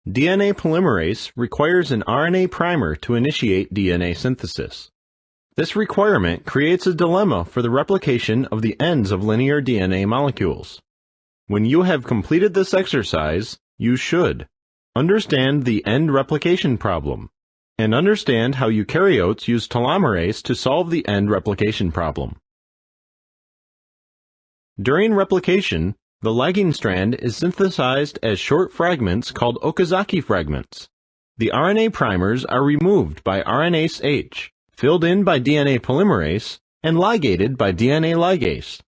DNA polymerase requires an RNA primer to initiate DNA synthesis. This requirement creates a dilemma for the replication of the ends of linear DNA molecules. When you have completed this exercise, you should understand the end replication problem and understand how eukaryotes use telomerase to solve the end replication problem. During replication, the lagging strand is synthesized as short fragments called Okazaki fragments. The RNA primers are removed by RNase H, filled in by DNA polymerase, and ligated by DNA ligase.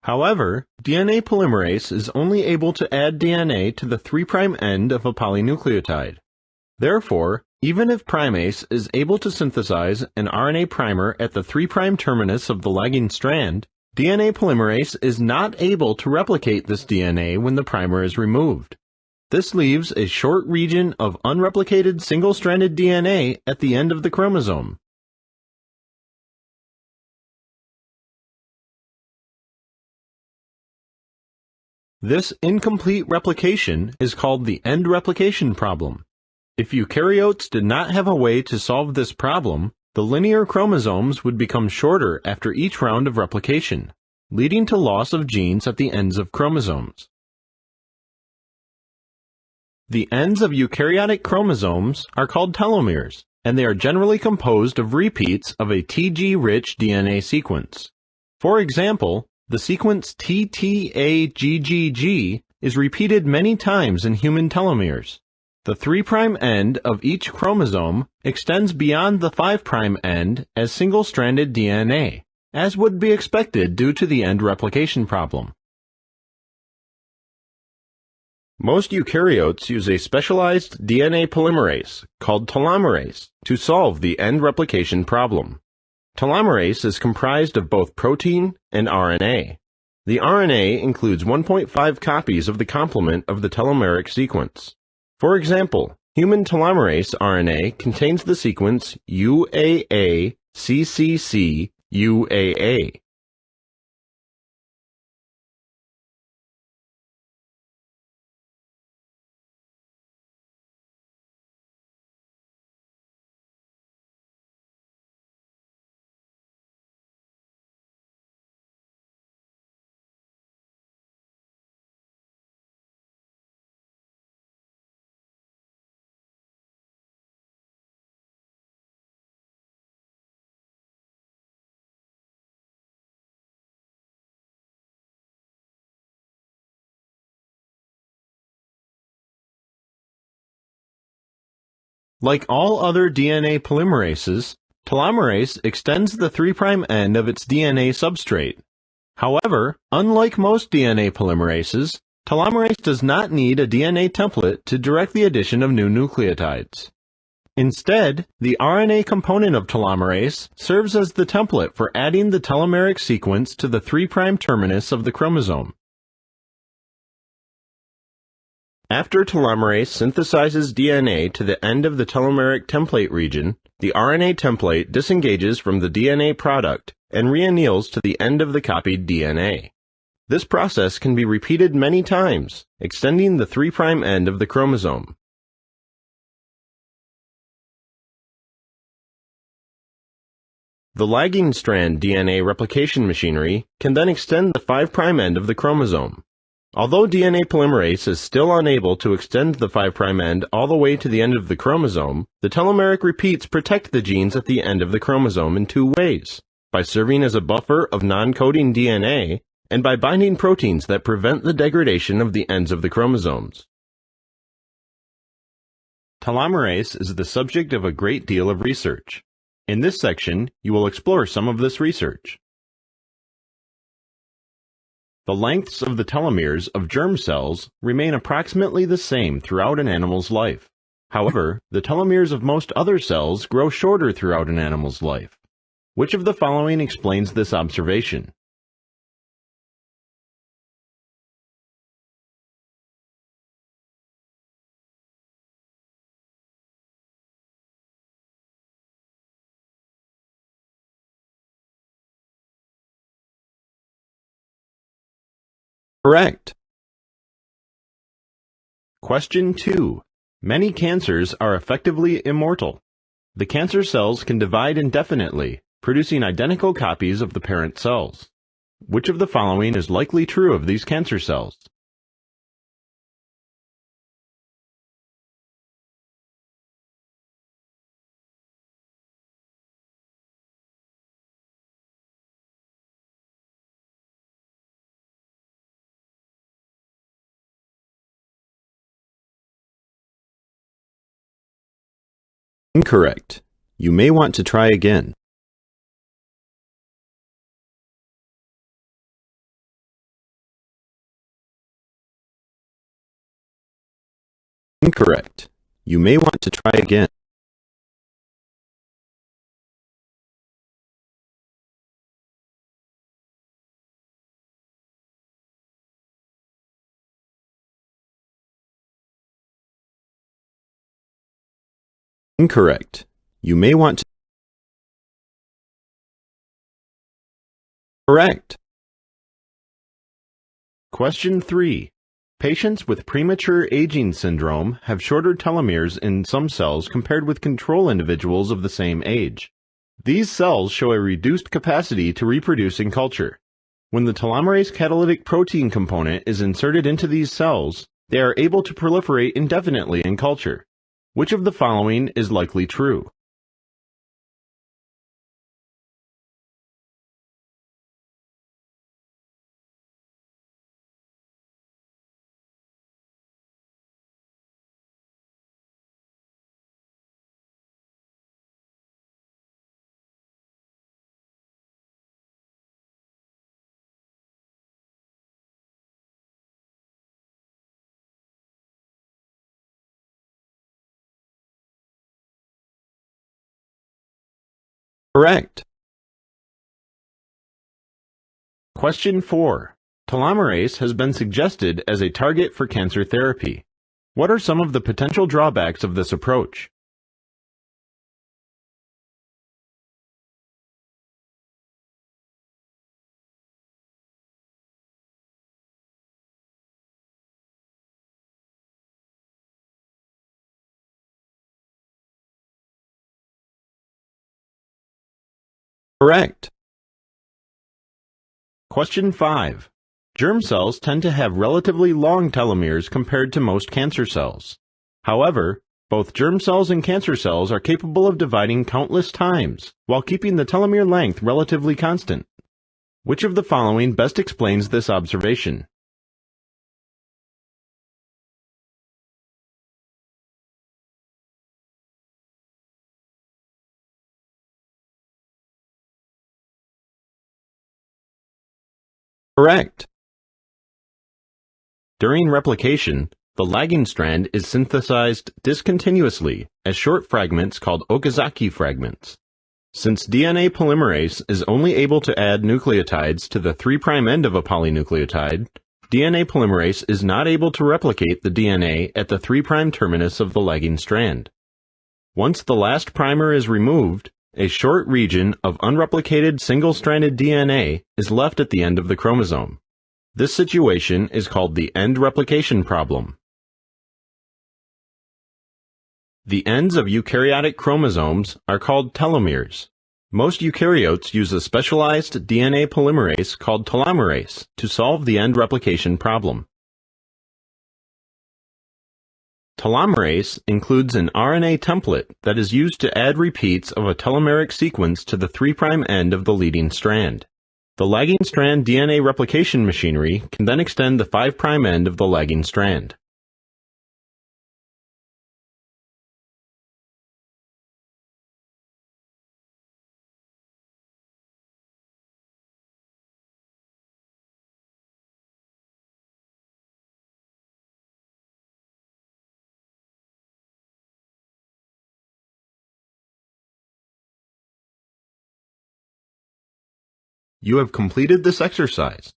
However, DNA polymerase is only able to add DNA to the 3' end of a polynucleotide. Therefore, even if primase is able to synthesize an RNA primer at the 3' terminus of the lagging strand, DNA polymerase is not able to replicate this DNA when the primer is removed. This leaves a short region of unreplicated single-stranded DNA at the end of the chromosome. This incomplete replication is called the end replication problem. If eukaryotes did not have a way to solve this problem, the linear chromosomes would become shorter after each round of replication, leading to loss of genes at the ends of chromosomes. The ends of eukaryotic chromosomes are called telomeres, and they are generally composed of repeats of a TG-rich DNA sequence. For example, the sequence TTAGGG is repeated many times in human telomeres. The 3' end of each chromosome extends beyond the 5' end as single-stranded DNA, as would be expected due to the end replication problem. Most eukaryotes use a specialized DNA polymerase called telomerase to solve the end replication problem. Telomerase is comprised of both protein and RNA. The RNA includes 1.5 copies of the complement of the telomeric sequence. For example, human telomerase RNA contains the sequence UAA-CCC-UAA. Like all other DNA polymerases, telomerase extends the 3' end of its DNA substrate. However, unlike most DNA polymerases, telomerase does not need a DNA template to direct the addition of new nucleotides. Instead, the RNA component of telomerase serves as the template for adding the telomeric sequence to the 3' terminus of the chromosome. After telomerase synthesizes DNA to the end of the telomeric template region, the RNA template disengages from the DNA product and reanneals to the end of the copied DNA. This process can be repeated many times, extending the 3' end of the chromosome. The lagging strand DNA replication machinery can then extend the 5' end of the chromosome. Although DNA polymerase is still unable to extend the 5' end all the way to the end of the chromosome, the telomeric repeats protect the genes at the end of the chromosome in two ways: by serving as a buffer of non-coding DNA, and by binding proteins that prevent the degradation of the ends of the chromosomes. Telomerase is the subject of a great deal of research. In this section, you will explore some of this research. The lengths of the telomeres of germ cells remain approximately the same throughout an animal's life. However, the telomeres of most other cells grow shorter throughout an animal's life. Which of the following explains this observation? Correct. Question 2. Many cancers are effectively immortal. The cancer cells can divide indefinitely, producing identical copies of the parent cells. Which of the following is likely true of these cancer cells? Incorrect. You may want to try again. Incorrect. You may want to try again. Incorrect. You may want to. Correct. Question 3. Patients with premature aging syndrome have shorter telomeres in some cells compared with control individuals of the same age. These cells show a reduced capacity to reproduce in culture. When the telomerase catalytic protein component is inserted into these cells, they are able to proliferate indefinitely in culture. Which of the following is likely true? Correct. Question 4. Telomerase has been suggested as a target for cancer therapy. What are some of the potential drawbacks of this approach? Correct. Question 5. Germ cells tend to have relatively long telomeres compared to most cancer cells. However, both germ cells and cancer cells are capable of dividing countless times, while keeping the telomere length relatively constant. Which of the following best explains this observation? Correct. During replication, the lagging strand is synthesized discontinuously as short fragments called Okazaki fragments. Since DNA polymerase is only able to add nucleotides to the 3' end of a polynucleotide, DNA polymerase is not able to replicate the DNA at the 3' terminus of the lagging strand. Once the last primer is removed, a short region of unreplicated single-stranded DNA is left at the end of the chromosome. This situation is called the end replication problem. The ends of eukaryotic chromosomes are called telomeres. Most eukaryotes use a specialized DNA polymerase called telomerase to solve the end replication problem. Telomerase includes an RNA template that is used to add repeats of a telomeric sequence to the 3' end of the leading strand. The lagging strand DNA replication machinery can then extend the 5' end of the lagging strand. You have completed this exercise.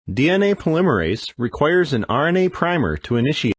DNA polymerase requires an RNA primer to initiate